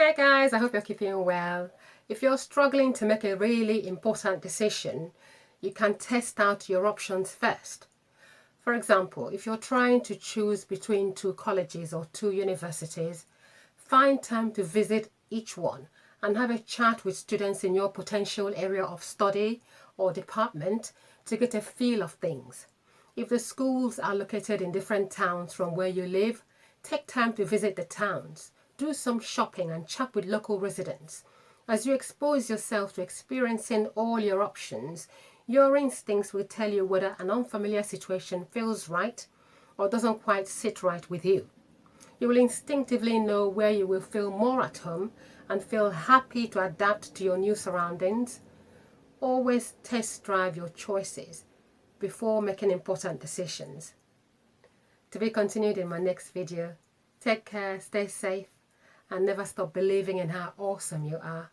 Hey guys, I hope you're keeping well. If you're struggling to make a really important decision, you can test out your options first. For example, if you're trying to choose between two colleges or two universities, find time to visit each one and have a chat with students in your potential area of study or department to get a feel of things. If the schools are located in different towns from where you live, take time to visit the towns, do some shopping and chat with local residents. As you expose yourself to experiencing all your options, your instincts will tell you whether an unfamiliar situation feels right or doesn't quite sit right with you. You will instinctively know where you will feel more at home and feel happy to adapt to your new surroundings. Always test drive your choices before making important decisions. To be continued in my next video. Take care, stay safe, and never stop believing in how awesome you are.